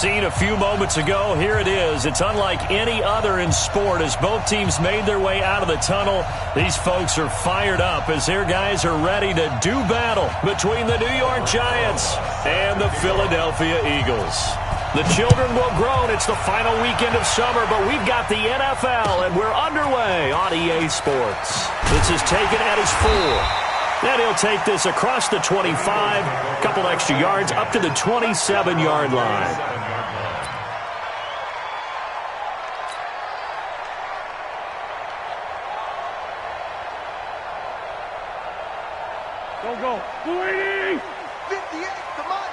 Seen a few moments ago, here it is. It's unlike any other in sport as both teams made their way out of the tunnel. These folks are fired up as their guys are ready to do battle between the New York Giants and the Philadelphia Eagles. The children will groan. It's the final weekend of summer, but we've got the NFL, and we're underway on EA Sports. This is taken at his 4. Then he'll take this across the 25, a couple extra yards up to the 27-yard line. Go. 280. 58. Come on.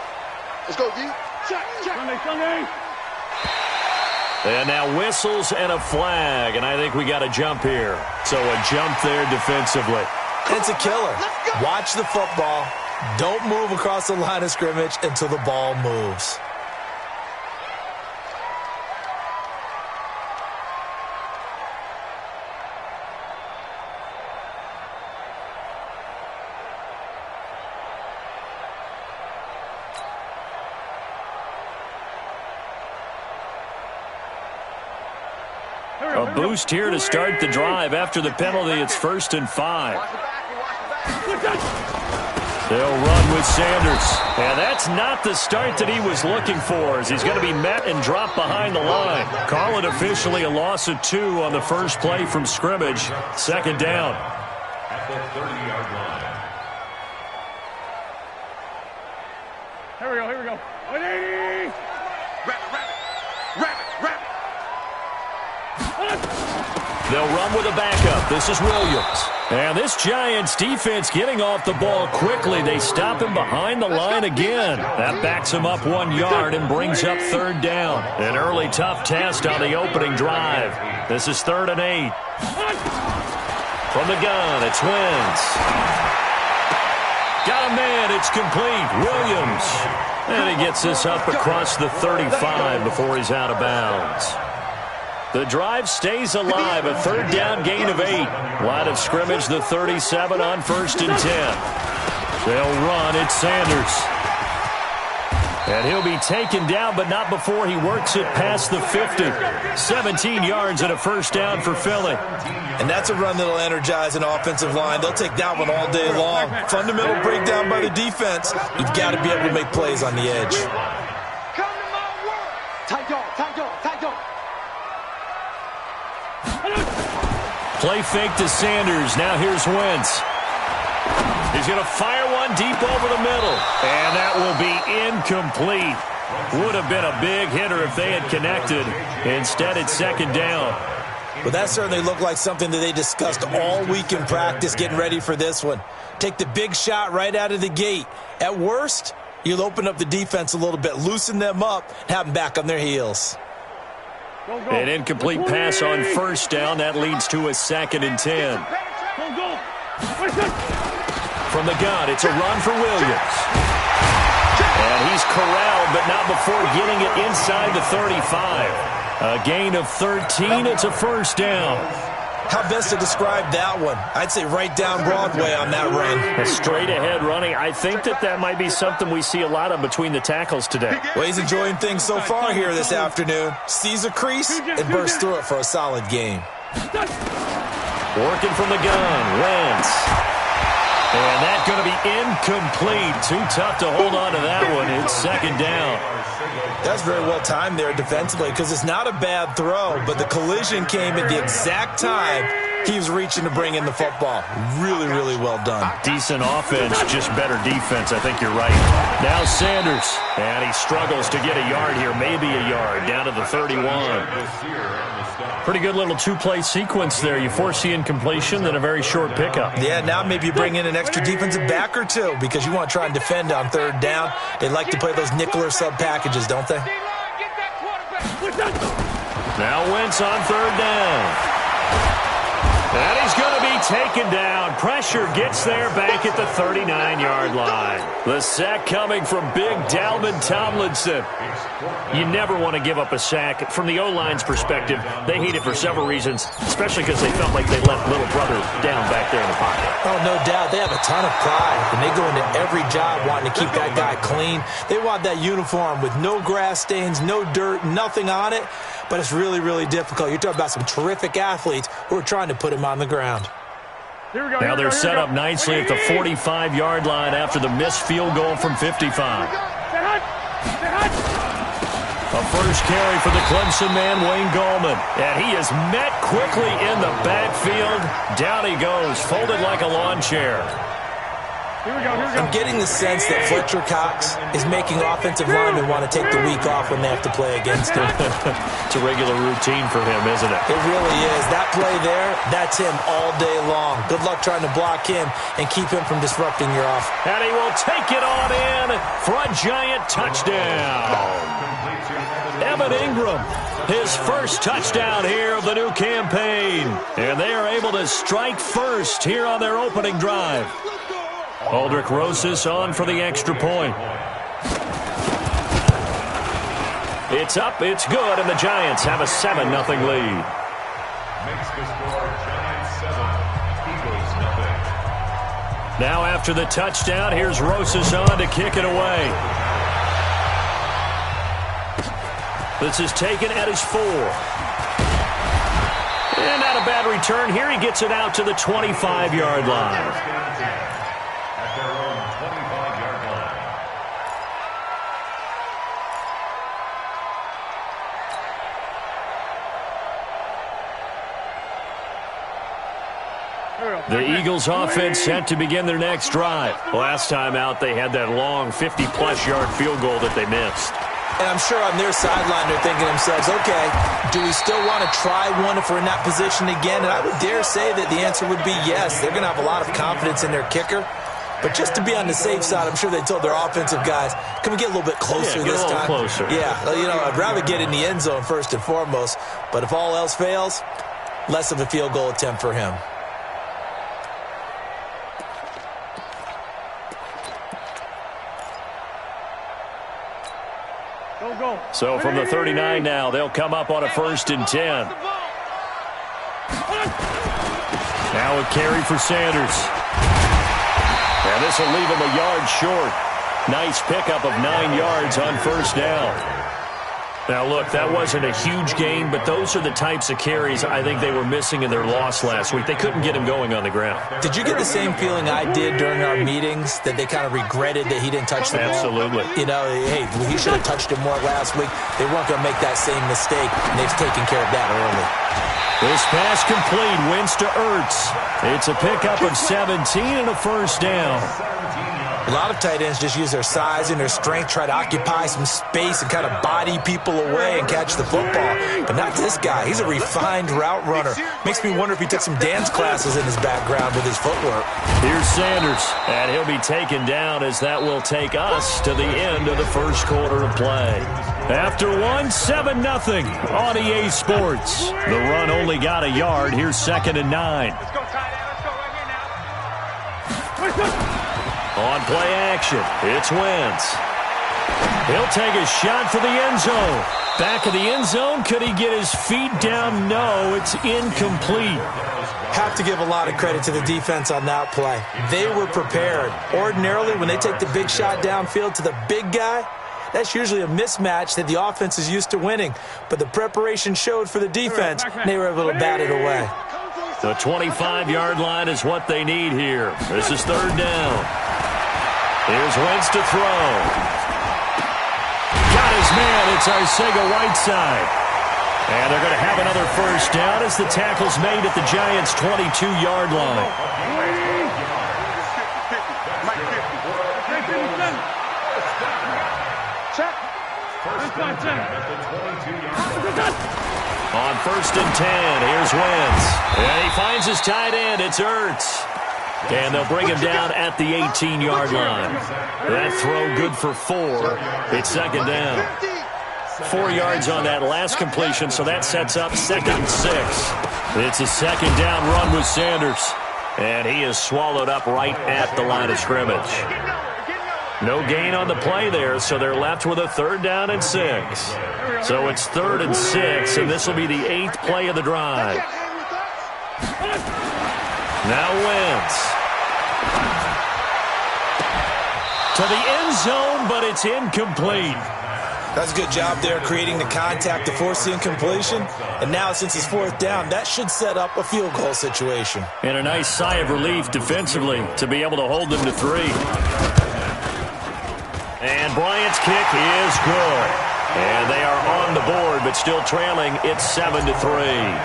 Let's go, D. Check. Sunday. And now whistles and a flag, and I think we got a jump here. So a jump there defensively. It's a killer. Watch the football. Don't move across the line of scrimmage until the ball moves. A boost here to start the drive. After the penalty, it's 1st and 5. They'll run with Sanders. And that's not the start that he was looking for, as he's going to be met and dropped behind the line. Call it officially a loss of 2 on the first play from scrimmage. 2nd down. At the 30-yard line. Here we go. 180. Rabbit. They'll run with a backup. This is Williams. And this Giants defense getting off the ball quickly. They stop him behind the line again. That backs him up 1 yard and brings up 3rd down. An early tough test on the opening drive. This is 3rd and 8. From the gun, it's Wentz. Got a man. It's complete. Williams. And he gets this up across the 35 before he's out of bounds. The drive stays alive, a 3rd down gain of 8. Line of scrimmage, the 37 on 1st and 10. They'll run, it's Sanders. And he'll be taken down, but not before he works it past the 50. 17 yards and a 1st down for Philly. And that's a run that'll energize an offensive line. They'll take that one all day long. Fundamental breakdown by the defense. You've got to be able to make plays on the edge. Come to my world. Tight dog. Play fake to Sanders. Now here's Wentz. He's going to fire one deep over the middle. And that will be incomplete. Would have been a big hitter if they had connected. Instead, it's 2nd down. Well, that certainly looked like something that they discussed all week in practice getting ready for this one. Take the big shot right out of the gate. At worst, you'll open up the defense a little bit, loosen them up, and have them back on their heels. An incomplete pass on 1st down. That leads to a 2nd and 10. From the gun, it's a run for Williams. And he's corralled, but not before getting it inside the 35. A gain of 13. It's a 1st down. How best to describe that one? I'd say right down Broadway on that run. A straight-ahead running. I think that might be something we see a lot of between the tackles today. Well, he's enjoying things so far here this afternoon. Sees a crease and bursts through it for a solid game. Working from the gun, Wentz. And that's going to be incomplete. Too tough to hold on to that one. It's 2nd down. That's very well timed there defensively because it's not a bad throw, but the collision came at the exact time he was reaching to bring in the football. Really, really well done. Decent offense, just better defense. I think you're right. Now Sanders. And he struggles to get a yard here, maybe a yard, down to the 31. Pretty good little 2-play sequence there. You force the incompletion, then a very short pickup. Yeah, now maybe you bring in an extra defensive back or two because you want to try and defend on 3rd down. They like to play those nickel or sub packages, don't they? Now Wentz on 3rd down. And he's going to be taken down. Pressure gets there back at the 39-yard line. The sack coming from big Dalvin Tomlinson. You never want to give up a sack. From the O-line's perspective, they hate it for several reasons, especially because they felt like they let little brother down back there in the pocket. Oh, no doubt. They have a ton of pride, and they go into every job wanting to keep that guy clean. They want that uniform with no grass stains, no dirt, nothing on it. But it's really, really difficult. You're talking about some terrific athletes who are trying to put him on the ground. Now they're set up nicely at the 45-yard line after the missed field goal from 55. A first carry for the Clemson man, Wayne Gallman. And he is met quickly in the backfield. Down he goes, folded like a lawn chair. I'm getting the sense that Fletcher Cox is making offensive linemen want to take the week off when they have to play against him. It's a regular routine for him, isn't it? It really is. That play there, that's him all day long. Good luck trying to block him and keep him from disrupting your offense. And he will take it on in for a giant touchdown. Evan Ingram, his first touchdown here of the new campaign. And they are able to strike first here on their opening drive. Aldrick Rosas on for the extra point. It's up, it's good, and the Giants have a 7-0 lead. Makes the score Giants 7, Eagles 0. Now after the touchdown, here's Rosas on to kick it away. This is taken at his 4. And not a bad return. Here he gets it out to the 25-yard line. The Eagles offense set to begin their next drive. Last time out, they had that long 50-plus yard field goal that they missed. And I'm sure on their sideline they're thinking to themselves, okay, do we still want to try one if we're in that position again? And I would dare say that the answer would be yes. They're going to have a lot of confidence in their kicker. But just to be on the safe side, I'm sure they told their offensive guys, can we get a little bit closer this time? Closer. Yeah, I'd rather get in the end zone first and foremost. But if all else fails, less of a field goal attempt for him. So from the 39 now, they'll come up on a 1st and 10. Now a carry for Sanders. And this will leave him a yard short. Nice pickup of 9 yards on first down. Now, look, that wasn't a huge gain, but those are the types of carries I think they were missing in their loss last week. They couldn't get him going on the ground. Did you get the same feeling I did during our meetings, that they kind of regretted that he didn't touch the ball? Absolutely. Hey, he should have touched it more last week. They weren't going to make that same mistake, and they've taken care of that early. This pass complete, wins to Ertz. It's a pickup of 17 and a first down. A lot of tight ends just use their size and their strength, try to occupy some space and kind of body people away and catch the football. But not this guy. He's a refined route runner. Makes me wonder if he took some dance classes in his background with his footwork. Here's Sanders, and he'll be taken down as that will take us to the end of the first quarter of play. After one, 7-0 on EA Sports. The run only got a yard. Here's 2nd and 9. Let's go, tight end. Let's go right here now. On play action, it's Wentz. He'll take a shot for the end zone. Back of the end zone, could he get his feet down? No, it's incomplete. Have to give a lot of credit to the defense on that play. They were prepared. Ordinarily, when they take the big shot downfield to the big guy, that's usually a mismatch that the offense is used to winning. But the preparation showed for the defense, and they were able to bat it away. The 25-yard line is what they need here. This is 3rd down. Here's Wentz to throw. Got his man. It's Arcega-Whiteside. And they're going to have another first down as the tackle's made at the Giants' 22-yard line. On 1st and 10, here's Wentz. And he finds his tight end. It's Ertz. And they'll bring him down at the 18-yard line. That throw good for 4. It's 2nd down. 4 yards on that last completion, so that sets up 2nd and 6. It's a second down run with Sanders. And he is swallowed up right at the line of scrimmage. No gain on the play there, so they're left with a 3rd down and 6. So it's 3rd and 6, and this will be the 8th play of the drive. Now Wentz. To the end zone, but it's incomplete. That's a good job there creating the contact to force the incompletion. And now since it's 4th down, that should set up a field goal situation. And a nice sigh of relief defensively to be able to hold them to 3. And Bryant's kick is good. And they are on the board, but still trailing. It's 7-3.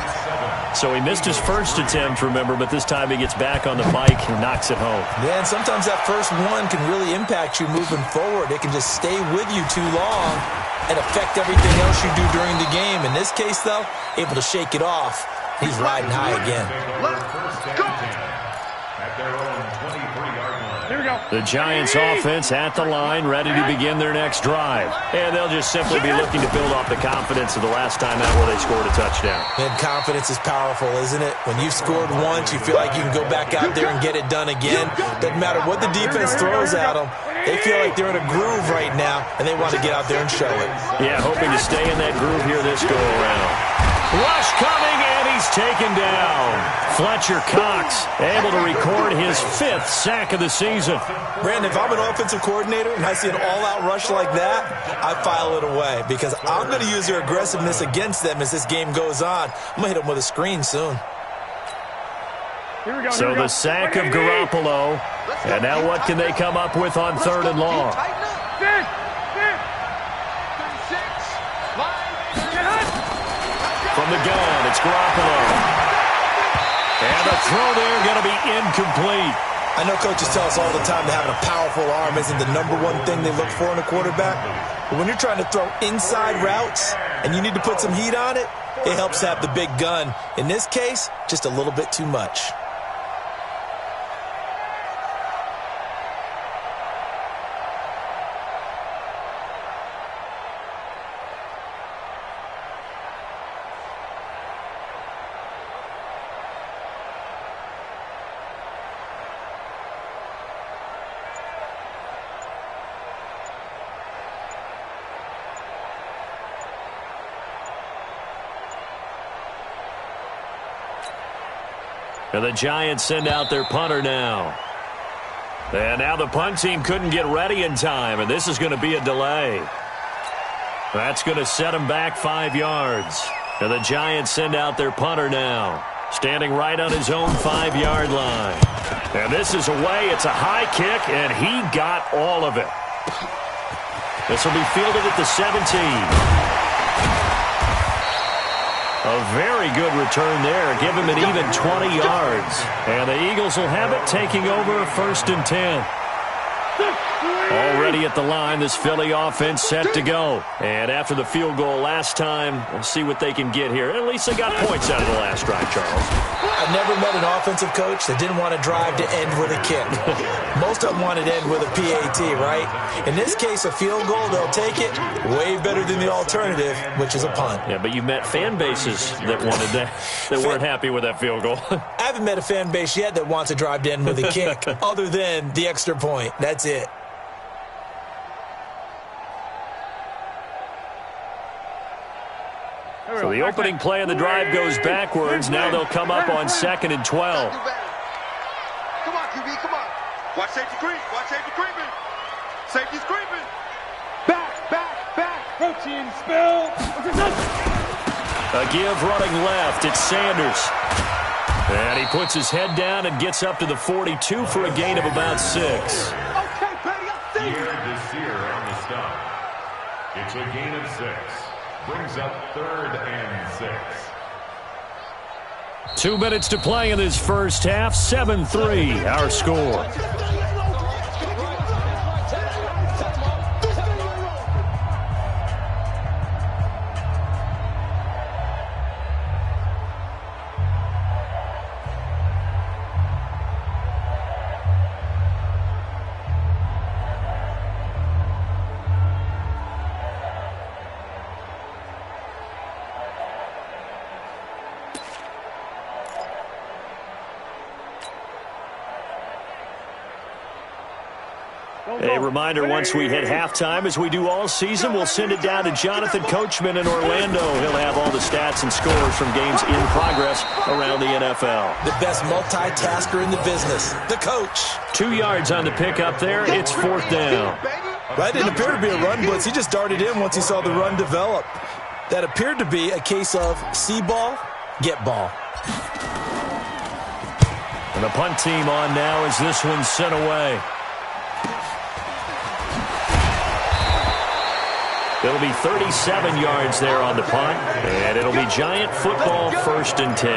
So he missed his first attempt, remember, but this time he gets back on the bike and knocks it home. Yeah, and sometimes that first one can really impact you moving forward. It can just stay with you too long and affect everything else you do during the game. In this case, though, able to shake it off. He's riding high again. Let's go. At their own 23-yard line. Here we go. The Giants offense at the line, ready to begin their next drive. And they'll just simply be looking to build off the confidence of the last time out where they scored a touchdown. And confidence is powerful, isn't it? When you've scored once, you feel like you can go back out there and get it done again. Doesn't matter what the defense throws at them. They feel like they're in a groove right now, and they want to get out there and show it. Yeah, hoping to stay in that groove here this go-around. Rush coming, and he's taken down. Fletcher Cox able to record his 5th sack of the season. Brandon, if I'm an offensive coordinator and I see an all-out rush like that, I file it away because I'm going to use their aggressiveness against them as this game goes on. I'm going to hit them with a screen soon. Here we go. So the sack of Garoppolo, and now what can they come up with on 3rd and long? From the gun, it's Garoppolo. And the throw there going to be incomplete. I know coaches tell us all the time that having a powerful arm isn't the #1 thing they look for in a quarterback. But when you're trying to throw inside routes and you need to put some heat on it, it helps to have the big gun. In this case, just a little bit too much. And the Giants send out their punter now. And now the punt team couldn't get ready in time, and this is going to be a delay. That's going to set them back 5 yards. And the Giants send out their punter now, standing right on his own 5-yard line. And this is away. It's a high kick, and he got all of it. This will be fielded at the 17. A very good return there. Give him an even 20 yards. And the Eagles will have it, taking over 1st and 10. Already at the line, this Philly offense set to go. And after the field goal last time, we'll see what they can get here. At least they got points out of the last drive, Charles. I've never met an offensive coach that didn't want to drive to end with a kick. Most of them wanted to end with a PAT, right? In this case, a field goal, they'll take it. Way better than the alternative, which is a punt. Yeah, but you've met fan bases that wanted that, that weren't happy with that field goal. I haven't met a fan base yet that wants to drive to end with a kick, other than the extra point. That's it. So the opening play of the drive goes backwards. Now they'll come up on 2nd and 12. Come on, QB, come on. Watch safety creep. Watch safety creeping. Safety's creeping. Back. Protein spill. A give running left. It's Sanders. And he puts his head down and gets up to the 42 for a gain of about 6. Okay, buddy, I'll see you. Desir on the stop. It's a gain of 6. Brings up 3rd and 6. 2 minutes to play in this first half. 7-3, our score. A reminder, once we hit halftime, as we do all season, we'll send it down to Jonathan Coachman in Orlando. He'll have all the stats and scores from games in progress around the NFL. The best multitasker in the business, the coach. 2 yards on the pickup there. It's 4th down. That didn't appear to be a run blitz. He just darted in once he saw the run develop. That appeared to be a case of see ball, get ball. And the punt team on now as this one's sent away. It'll be 37 yards there on the punt, and it'll be Giant football, 1st and 10.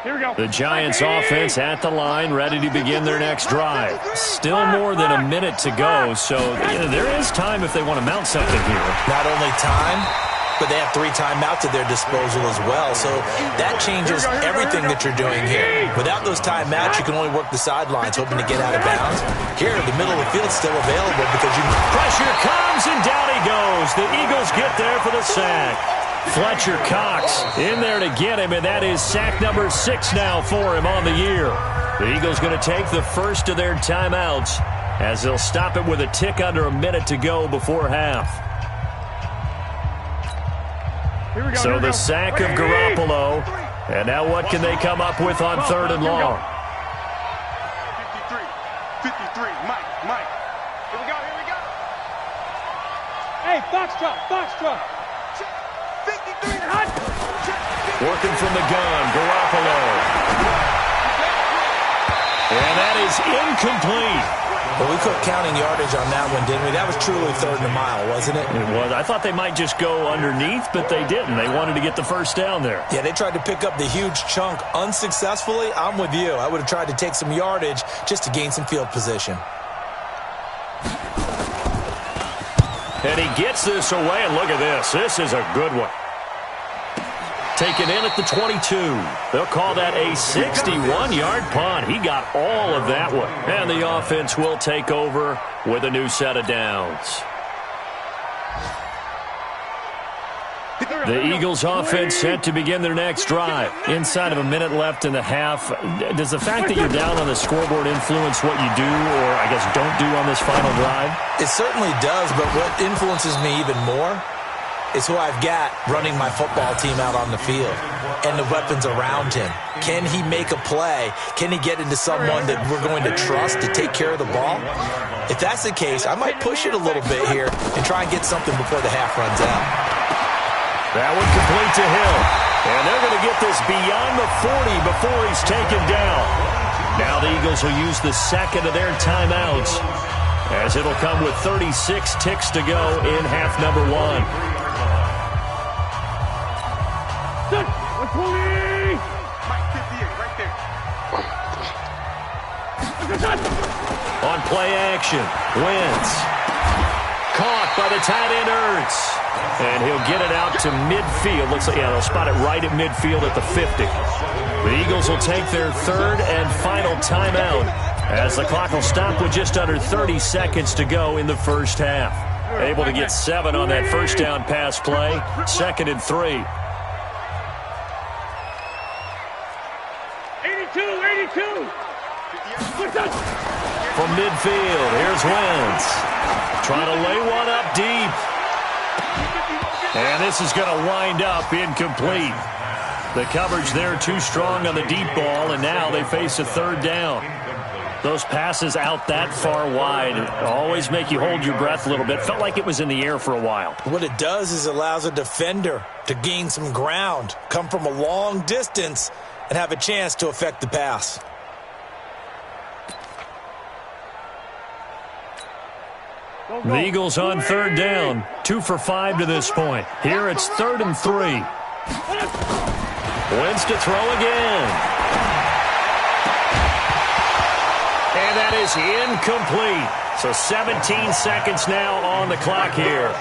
Here we go. The Giants offense at the line, ready to begin their next drive. Still more than a minute to go, so there is time if they want to mount something here. Not only time, but they have 3 timeouts at their disposal as well. So that changes everything that you're doing here. Without those timeouts, you can only work the sidelines, hoping to get out of bounds. Here, the middle of the field's still available because you... Pressure comes, and down he goes. The Eagles get there for the sack. Fletcher Cox in there to get him, and that is sack number 6 now for him on the year. The Eagles going to take the first of their timeouts as they'll stop it with a tick under a minute to go before half. So the sack of Garoppolo, and now what can they come up with on 3rd and long? 53, Mike. Here we go. Hey, Foxtrot. 53, Working from the gun, Garoppolo. And that is incomplete. Well, we quit counting yardage on that one, didn't we? That was truly 3rd and a mile, wasn't it? It was. I thought they might just go underneath, but they didn't. They wanted to get the first down there. Yeah, they tried to pick up the huge chunk unsuccessfully. I'm with you. I would have tried to take some yardage just to gain some field position. And he gets this away, and look at this. This is a good one. Taken in at the 22. They'll call that a 61-yard punt. He got all of that one. And the offense will take over with a new set of downs. The Eagles offense set to begin their next drive. Inside of a minute left in the half. Does the fact that you're down on the scoreboard influence what you do, or I guess don't do on this final drive? It certainly does, but what influences me even more is who I've got running my football team out on the field and the weapons around him. Can he make a play? Can he get into someone that we're going to trust to take care of the ball? If that's the case, I might push it a little bit here and try and get something before the half runs out. That one complete to Hill. And they're going to get this beyond the 40 before he's taken down. Now the Eagles will use the second of their timeouts, as it'll come with 36 ticks to go in half number 1. Mike 58, right there. On play action, Wentz. Caught by the tight end Ertz. And he'll get it out to midfield. Looks like, yeah, they'll spot it right at midfield at the 50. The Eagles will take their 3rd and final timeout as the clock will stop with just under 30 seconds to go in the first half. Able to get 7 on that first down pass play. 2nd and 3. 82. From midfield, here's Wentz. Trying to lay one up deep. And this is going to wind up incomplete. The coverage there too strong on the deep ball, and now they face a 3rd down. Those passes out that far wide always make you hold your breath a little bit. Felt like it was in the air for a while. What it does is allows a defender to gain some ground, come from a long distance, and have a chance to affect the pass. The Eagles on 3rd down. 2 for 5 to this point. Here it's 3rd and 3. Wentz to throw again. And that is incomplete. So 17 seconds now on the clock here.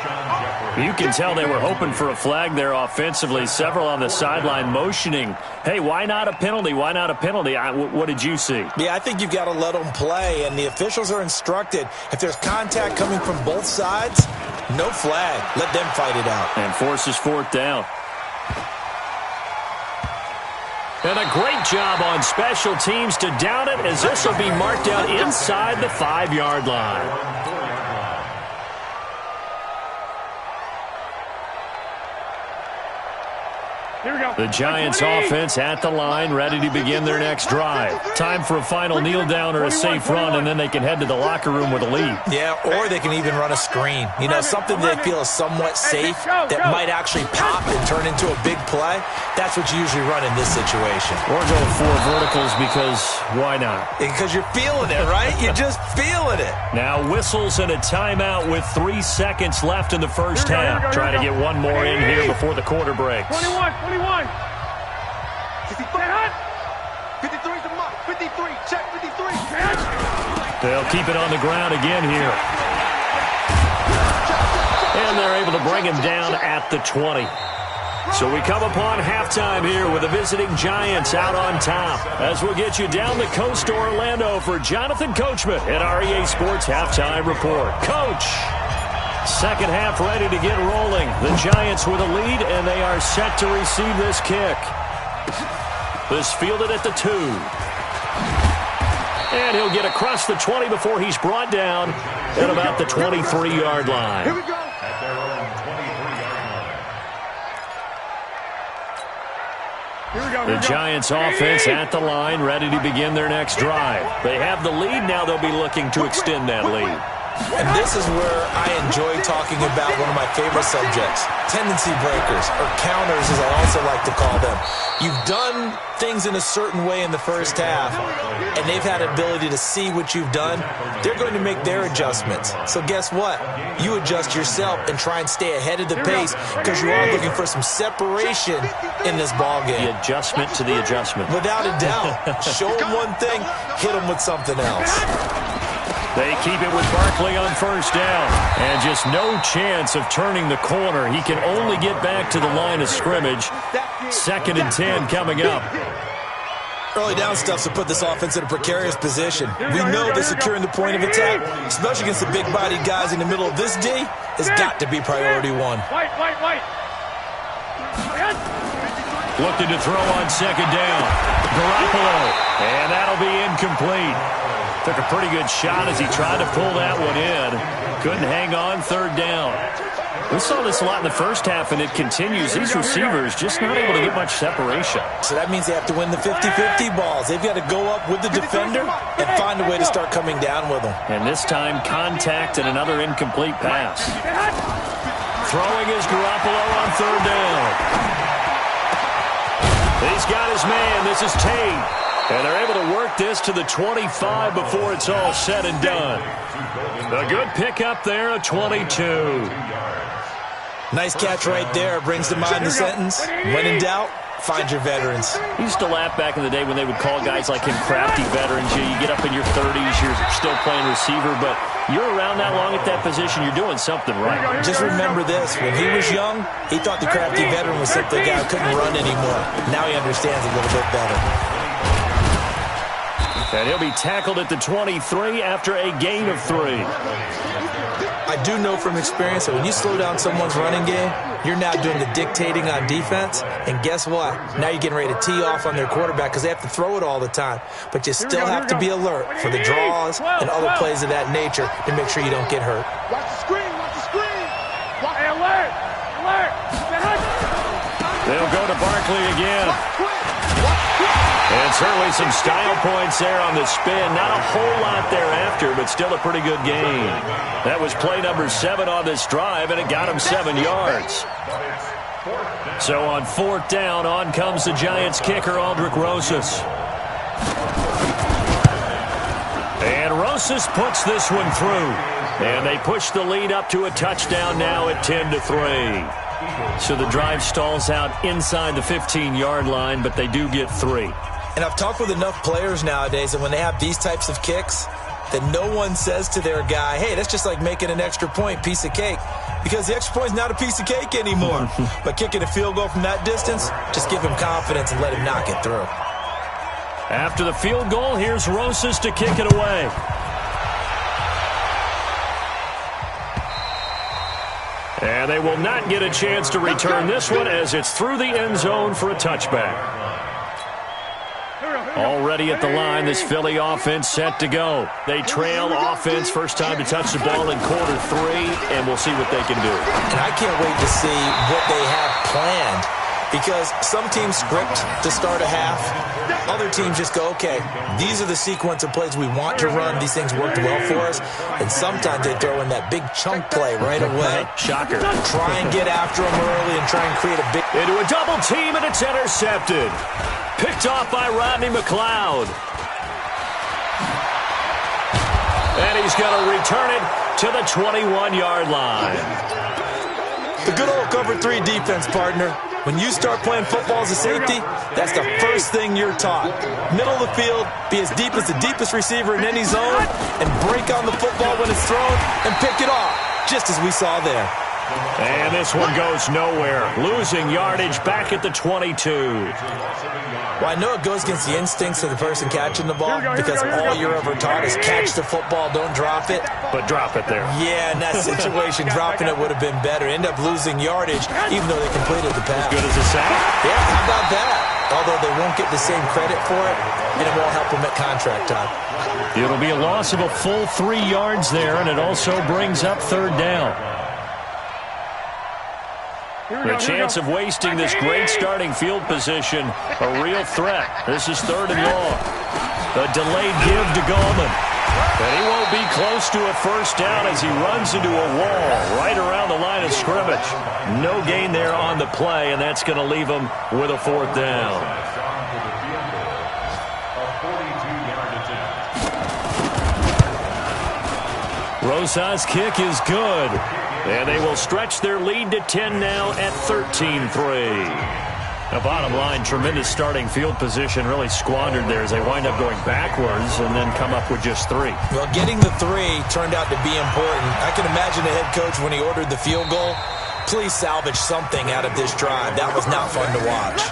You can tell they were hoping for a flag there offensively. Several on the sideline motioning, hey, why not a penalty? Why not a penalty? What did you see? Yeah, I think you've got to let them play, and the officials are instructed if there's contact coming from both sides, No flag. Let them fight it out. And forces fourth down. And a great job on special teams to down it, as this will be marked out inside the 5-yard line. The Giants offense at the line, ready to begin their next drive. Time for a final kneel down or a safe run, and then they can head to the locker room with a lead. Yeah, or they can even run a screen. You know, something they feel is somewhat safe that might actually pop and turn into a big play. That's what you usually run in this situation. Or go for verticals, because why not? Because you're feeling it, right? You're just feeling it. Now whistles and a timeout with 3 seconds left in the first half. Trying to get one more in here before the quarter breaks. 21. 53's the mark. 53. Check 53. They'll keep it on the ground again here. And they're able to bring him down at the 20. So we come upon halftime here with the visiting Giants out on top. As we'll get you down the coast to Orlando for Jonathan Coachman at REA Sports Halftime Report. Coach, second half ready to get rolling. The Giants with a lead, and they are set to receive this kick. This fielded at the 2. And he'll get across the 20 before he's brought down at about the 23-yard line. Here we go. At their own 23-yard line. The Giants offense at the line, ready to begin their next drive. They have the lead. Now they'll be looking to extend that lead. And this is where I enjoy talking about one of my favorite subjects, tendency breakers, or counters as I also like to call them. You've done things in a certain way in the first half, and they've had an ability to see what you've done. They're going to make their adjustments. So guess what? You adjust yourself and try and stay ahead of the pace, because you are looking for some separation in this ballgame. The adjustment to the adjustment. Without a doubt. Show them one thing, hit them with something else. They keep it with Barkley on first down. And just no chance of turning the corner. He can only get back to the line of scrimmage. 2nd and 10 coming up. Early down stuff to put this offense in a precarious position. We know that securing the point of attack, especially against the big-bodied guys in the middle of this D, has got to be priority one. White. Looking to throw on second down. Garoppolo. And that'll be incomplete. Took a pretty good shot as he tried to pull that one in. Couldn't hang on, third down. We saw this a lot in the first half, and it continues. These receivers just not able to get much separation. So that means they have to win the 50-50 balls. They've got to go up with the defender and find a way to start coming down with them. And this time, contact and another incomplete pass. Throwing is Garoppolo on third down. He's got his man. This is Tate. And they're able to work this to the 25 before it's all said and done. A good pickup there, a 22. Nice catch right there. Brings to mind the sentence, when in doubt, find your veterans. I used to laugh back in the day when they would call guys like him crafty veterans. You get up in your 30s, you're still playing receiver, but you're around that long at that position, you're doing something right. Just remember this. When he was young, he thought the crafty veteran was simply a guy who couldn't run anymore. Now he understands a little bit better. And he'll be tackled at the 23 after a gain of 3. I do know from experience that when you slow down someone's running game, you're now doing the dictating on defense. And guess what? Now you're getting ready to tee off on their quarterback because they have to throw it all the time. But you still have to be alert for the draws and other plays of that nature to make sure you don't get hurt. Watch the screen. Watch the screen. Hey, alert. They'll go to Barkley again. And certainly some style points there on the spin. Not a whole lot thereafter, but still a pretty good gain. That was play number 7 on this drive, and it got him 7 yards. So on fourth down, on comes the Giants kicker, Aldrick Rosas. And Rosas puts this one through. And they push the lead up to a touchdown now at 10-3. So the drive stalls out inside the 15-yard line, but they do get 3. And I've talked with enough players nowadays that when they have these types of kicks, that no one says to their guy, hey, that's just like making an extra point, piece of cake. Because the extra point is not a piece of cake anymore. But kicking a field goal from that distance, just give him confidence and let him knock it through. After the field goal, here's Rosas to kick it away. And they will not get a chance to return this one as it's through the end zone for a touchback. Already at the line, this Philly offense set to go. They trail offense, first time to touch the ball in quarter 3, and we'll see what they can do. And I can't wait to see what they have planned, because some teams script to start a half. Other teams just go, okay, these are the sequence of plays we want to run. These things worked well for us. And sometimes they throw in that big chunk play right away. Shocker. Try and get after them early and try and create a big... Into a double team, and it's intercepted. Picked off by Rodney McLeod. And he's going to return it to the 21-yard line. The good old cover 3 defense, partner. When you start playing football as a safety, that's the first thing you're taught. Middle of the field, be as deep as the deepest receiver in any zone, and break on the football when it's thrown and pick it off, just as we saw there. And this one goes nowhere. Losing yardage back at the 22. Well, I know it goes against the instincts of the person catching the ball, because all you're ever taught is catch the football, don't drop it. But drop it there. Yeah, in that situation, dropping it would have been better. End up losing yardage, even though they completed the pass. As good as a sack? Yeah, how about that? Although they won't get the same credit for it, and it won't help them at contract time. It'll be a loss of a full 3 yards there, and it also brings up third down. The chance of wasting this great starting field position, a real threat. This is 3rd and long. A delayed give to Gallman. And he won't be close to a first down as he runs into a wall right around the line of scrimmage. No gain there on the play, and that's going to leave him with a 4th down. Rosas' kick is good. And they will stretch their lead to 10 now at 13-3. The bottom line, tremendous starting field position, really squandered there as they wind up going backwards and then come up with just 3. Well, getting the 3 turned out to be important. I can imagine the head coach when he ordered the field goal. Please salvage something out of this drive. That was not fun to watch.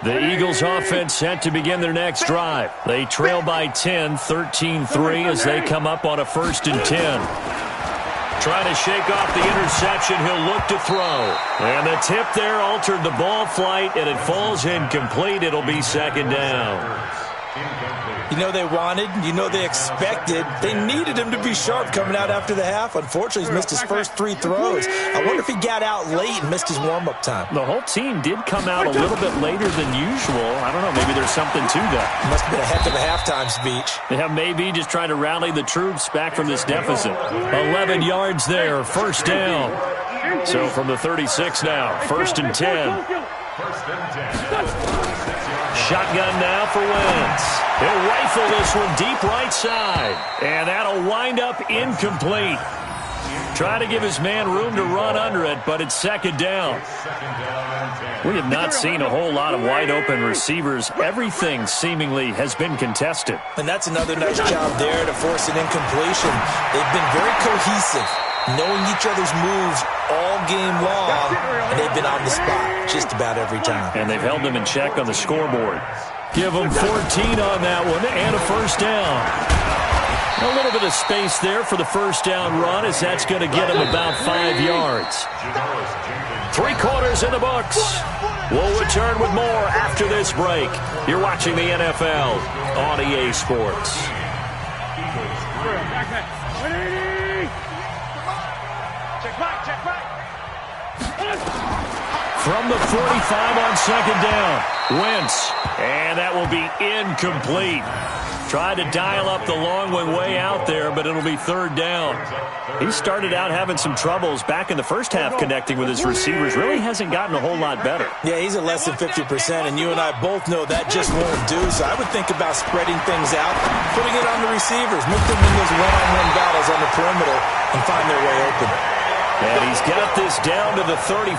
The Eagles offense set to begin their next drive. They trail by 10, 13-3 as they come up on a 1st and 10. Trying to shake off the interception, he'll look to throw. And the tip there altered the ball flight, and it falls incomplete. It'll be 2nd down. You know they wanted, you know they expected. They needed him to be sharp coming out after the half. Unfortunately, he's missed his first 3 throws. I wonder if he got out late and missed his warm-up time. The whole team did come out a little bit later than usual. I don't know, maybe there's something to that. Must have been a heck of a halftime speech. Yeah, maybe just trying to rally the troops back from this deficit. 11 yards there, 1st down. So from the 36 now, 1st and 10. Shotgun now for Wentz. He'll rifle this one deep right side. And that'll wind up incomplete. Try to give his man room to run under it, but it's 2nd down. We have not seen a whole lot of wide open receivers. Everything seemingly has been contested. And that's another nice job there to force an incompletion. They've been very cohesive, knowing each other's moves all game long, and they've been on the spot just about every time. And they've held them in check on the scoreboard. Give them 14 on that one and a 1st down. A little bit of space there for the 1st down run as that's going to get them about 5 yards. 3 quarters in the books. We'll return with more after this break. You're watching the NFL on EA Sports. From the 45 on 2nd down, Wentz, and that will be incomplete. Tried to dial up the long one way out there, but it'll be 3rd down. He started out having some troubles back in the first half connecting with his receivers. Really hasn't gotten a whole lot better. Yeah, he's at less than 50%, and you and I both know that just won't do. So I would think about spreading things out, putting it on the receivers, make them win those one-on-one battles on the perimeter, and find their way open. And he's got this down to the 35.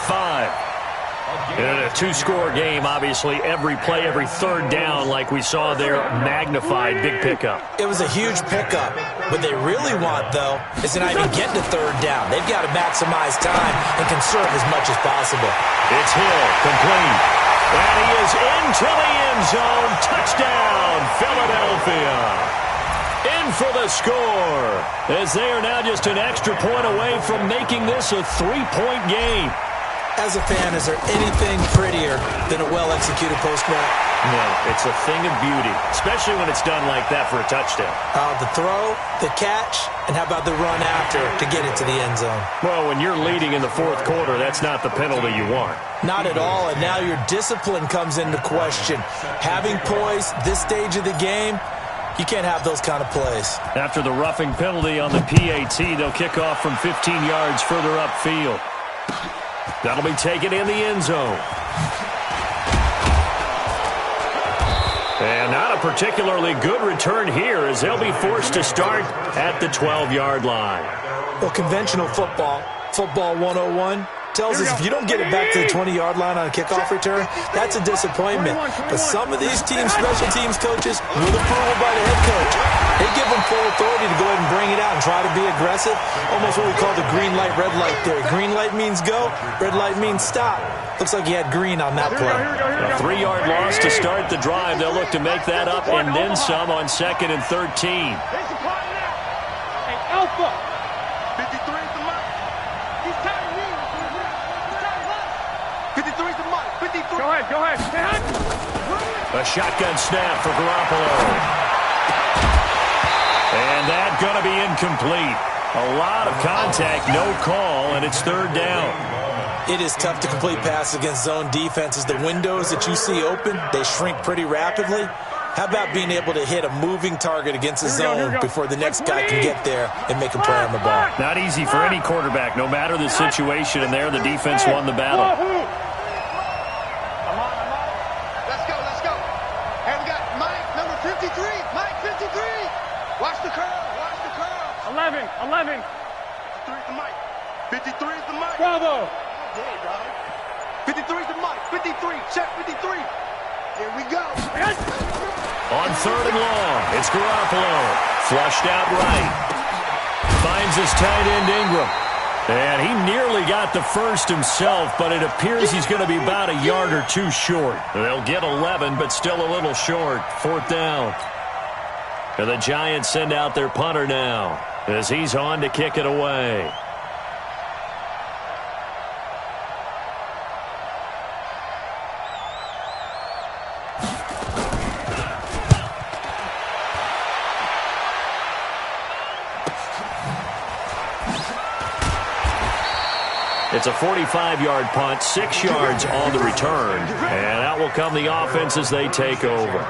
In a two-score game, obviously, every play, every third down, like we saw there, magnified, big pickup. It was a huge pickup. What they really want, though, is to not even get to third down. They've got to maximize time and conserve as much as possible. It's Hill, complete. And he is into the end zone. Touchdown, Philadelphia. In for the score, as they are now just an extra point away from making this a three-point game. As a fan, is there anything prettier than a well-executed post-route? No, it's a thing of beauty, especially when it's done like that for a touchdown. The throw, the catch, and how about the run after to get it to the end zone? Well, when you're leading in the fourth quarter, that's not the penalty you want. Not at all, and now your discipline comes into question. Having poise this stage of the game, you can't have those kind of plays. After the roughing penalty on the PAT, they'll kick off from 15 yards further upfield. That'll be taken in the end zone. And not a particularly good return here, as they'll be forced to start at the 12-yard line. Well, conventional football 101, tells us if you don't get it back to the 20-yard line on a kickoff return, that's a disappointment. But some of these teams, special teams coaches, with approval by the head coach, they give them full authority to go ahead and bring it out and try to be aggressive. Almost what we call the green light, red light theory. Green light means go, red light means stop. Looks like he had green on that play. A 3-yard loss to start the drive. They'll look to make that up and then some on 2nd and 13. Hey, Alpha. 53 is the mic. He's counting me. He's counting us. 53 is the mic. 53. Go ahead. A shotgun snap for Garoppolo. And that's going to be incomplete. A lot of contact, no call, and it's third down. It is tough to complete passes against zone defenses. The windows that you see open, they shrink pretty rapidly. How about being able to hit a moving target against a zone before the next guy can get there and make a play on the ball? Not easy for any quarterback, no matter the situation, and there the defense won the battle. I'm on. Let's go. Hey, we got Mike, number 53. Mike, 53. Watch the curve. 11. 53 is the mic. 53 is the mic. Bravo. Yeah, dog. 53 is the mic. 53. Check 53. Here we go. On 3rd and long, it's Garoppolo. Flushed out right. Finds his tight end Ingram. And he nearly got the first himself, but it appears he's going to be about a yard or two short. They'll get 11, but still a little short. 4th down. And the Giants send out their punter now, as he's on to kick it away. It's a 45-yard punt, 6 yards on the return. And out will come the offense as they take over.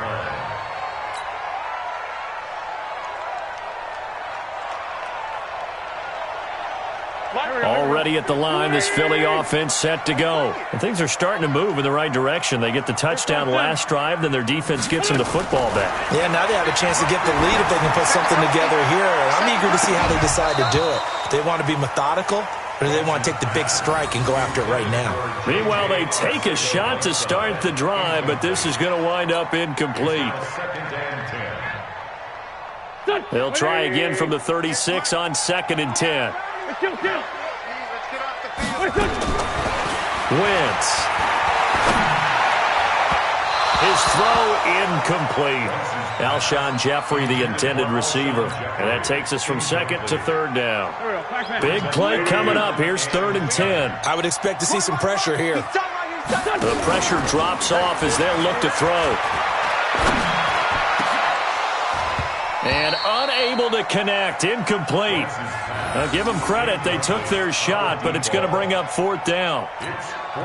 Already at the line, this Philly offense set to go. And things are starting to move in the right direction. They get the touchdown last drive, then their defense gets them the football back. Yeah, now they have a chance to get the lead if they can put something together here. I'm eager to see how they decide to do it. They want to be methodical, or do they want to take the big strike and go after it right now? Meanwhile, they take a shot to start the drive, but this is going to wind up incomplete. They'll try again from the 36 on 2nd and 10. Wentz. His throw incomplete. Alshon Jeffrey, the intended receiver. And that takes us from 2nd to 3rd down. Big play coming up. Here's 3rd and 10. I would expect to see some pressure here. The pressure drops off as they'll look to throw. And unable to connect. Incomplete. Now, give them credit. They took their shot, but it's going to bring up 4th down.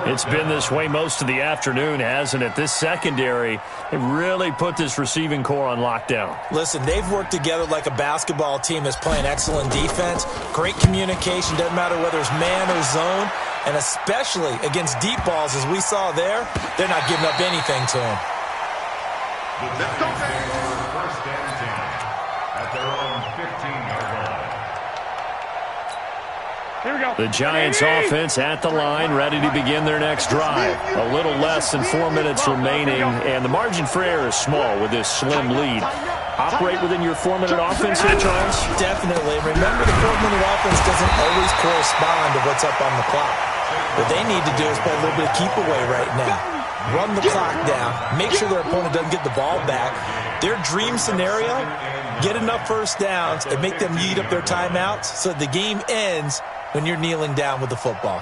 It's been this way most of the afternoon, hasn't it? This secondary, they really put this receiving core on lockdown. Listen, they've worked together like a basketball team that's playing excellent defense. Great communication. Doesn't matter whether it's man or zone. And especially against deep balls, as we saw there, they're not giving up anything to them. Let's go, man. First and 10 at their own 15-yard line. The Giants offense at the line, ready to begin their next drive. A little less than 4 minutes remaining, and the margin for error is small with this slim lead. Operate within your 4-minute offense here, Charles? Definitely. Remember, the 4-minute offense doesn't always correspond to what's up on the clock. What they need to do is play a little bit of keep away right now. Run the clock down. Make sure their opponent doesn't get the ball back. Their dream scenario, get enough first downs and make them eat up their timeouts so the game ends when you're kneeling down with the football.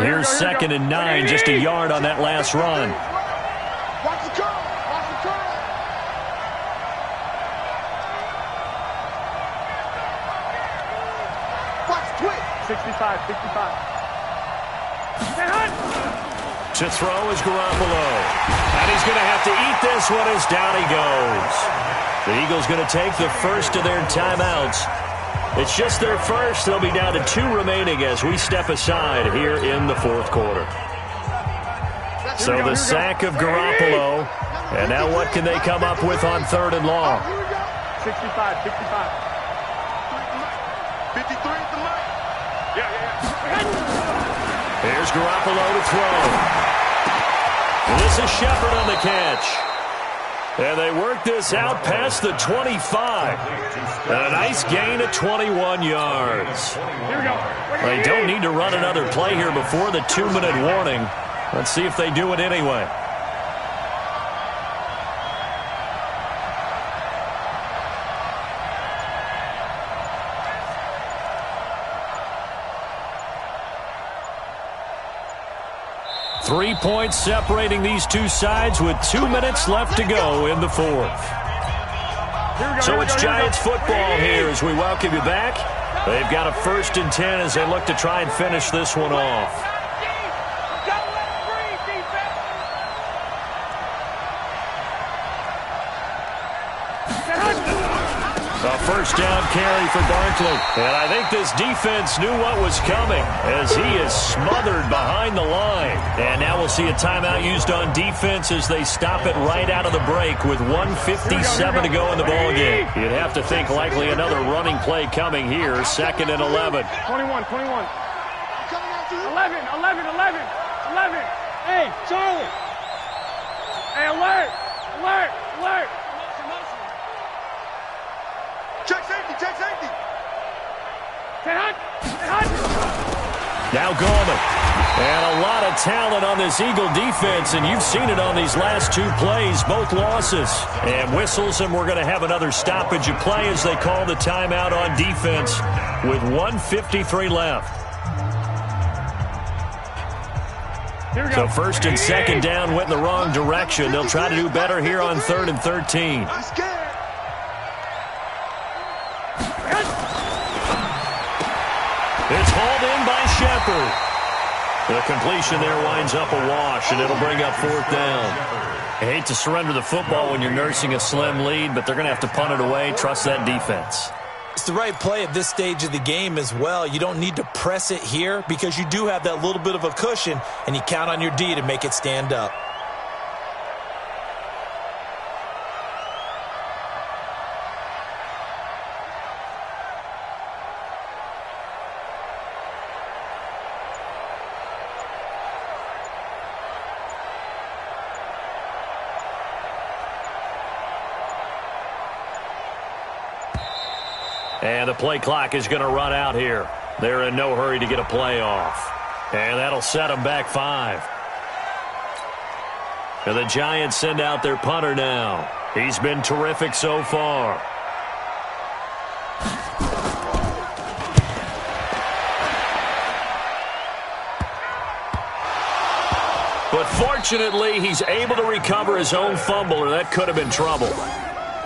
Here's 2nd and 9, just a yard on that last run. Watch the curl. Watch the curl. Watch the twitch. 65, 65. To throw is Garoppolo. And he's going to have to eat this one as down he goes. The Eagles going to take the first of their timeouts. It's just their first. They'll be down to 2 remaining as we step aside here in the 4th quarter. So the sack of Garoppolo. And now what can they come up with on 3rd and long? 65, 65. 53 at the line. Here's Garoppolo to throw. This is Shepard on the catch. And they work this out past the 25. And a nice gain of 21 yards. They don't need to run another play here before the 2-minute warning. Let's see if they do it anyway. Three points separating these two sides with 2 minutes left to go in the 4th. So it's Giants football here as we welcome you back. They've got a 1st and 10 as they look to try and finish this one off. A first down carry for Barkley. And I think this defense knew what was coming as he is smothered behind the line. And now we'll see a timeout used on defense as they stop it right out of the break with 1:57 to go in the ballgame. You'd have to think likely another running play coming here. 2nd and 11. 21, 21. 11, 11, 11, 11. Hey, Charlie. Hey, alert, alert, alert. Check safety, check safety. Now Gallman. And a lot of talent on this Eagle defense, and you've seen it on these last 2 plays, both losses. And whistles, and we're going to have another stoppage of play as they call the timeout on defense with 1:53 left. So 1st and 2nd down went in the wrong direction. They'll try to do better here on 3rd and 13. I'm scared. It's hauled in by Shepard. The completion there winds up a wash, and it'll bring up 4th down. I hate to surrender the football when you're nursing a slim lead, but they're going to have to punt it away. Trust that defense. It's the right play at this stage of the game as well. You don't need to press it here because you do have that little bit of a cushion, and you count on your D to make it stand up. And the play clock is going to run out here. They're in no hurry to get a play off. And that'll set them back 5. And the Giants send out their punter now. He's been terrific so far. But fortunately, he's able to recover his own fumble, or that could have been trouble.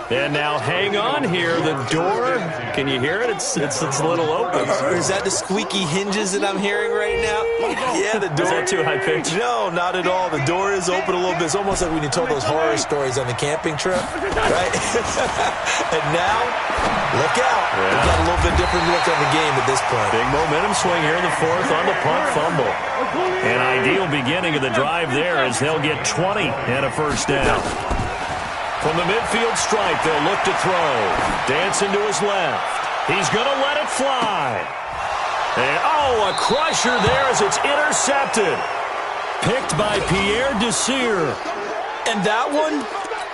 And now hang on here. The door, can you hear it? It's a little open. Is that the squeaky hinges that I'm hearing right now? Yeah, the door. Is that too high pitched? No, not at all. The door is open a little bit. It's almost like when you told those horror stories on the camping trip, right? And now, look out. Yeah. We've got a little bit different look on the game at this point. Big momentum swing here in the 4th on the punt fumble. An ideal beginning of the drive there as they'll get 20 and a first down. From the midfield stripe, they'll look to throw. Dancing to his left. He's going to let it fly. And, oh, a crusher there as it's intercepted. Picked by Pierre Desir. And that one,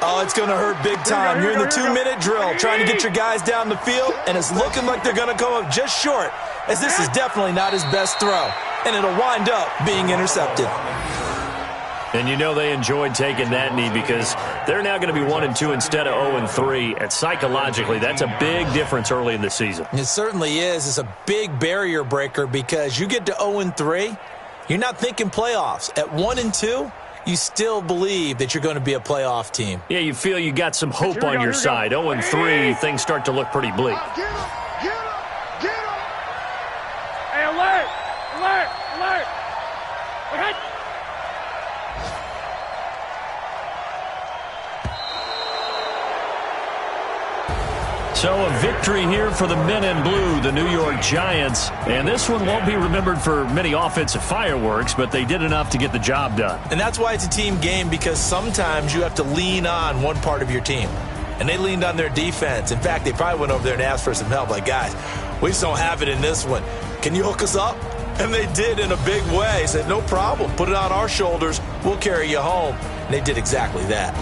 oh, it's going to hurt big time. You're in the 2-minute drill trying to get your guys down the field, and it's looking like they're going to come up just short, as this is definitely not his best throw, and it'll wind up being intercepted. And you know they enjoyed taking that knee because they're now going to be 1-2 instead of 0-3, and psychologically that's a big difference early in the season. It certainly is. It's a big barrier breaker because you get to 0-3, you're not thinking playoffs. At 1-2, you still believe that you're going to be a playoff team. Yeah, you feel you got some hope on your side. 0-3, things start to look pretty bleak. Get him! Get him! Get him! Hey, alert! Alert! Alert! Okay. So a victory here for the men in blue, the New York Giants. And this one won't be remembered for many offensive fireworks, but they did enough to get the job done. And that's why it's a team game, because sometimes you have to lean on one part of your team. And they leaned on their defense. In fact, they probably went over there and asked for some help. Like, guys, we just don't have it in this one. Can you hook us up? And they did in a big way. Said, no problem. Put it on our shoulders. We'll carry you home. And they did exactly that.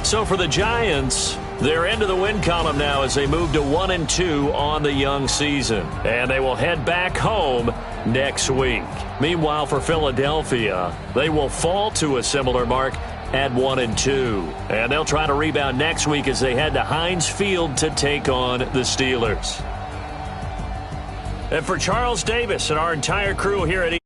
So for the Giants, they're into the win column now as they move to 1-2 on the young season. And they will head back home next week. Meanwhile, for Philadelphia, they will fall to a similar mark at 1-2. And they'll try to rebound next week as they head to Heinz Field to take on the Steelers. And for Charles Davis and our entire crew here at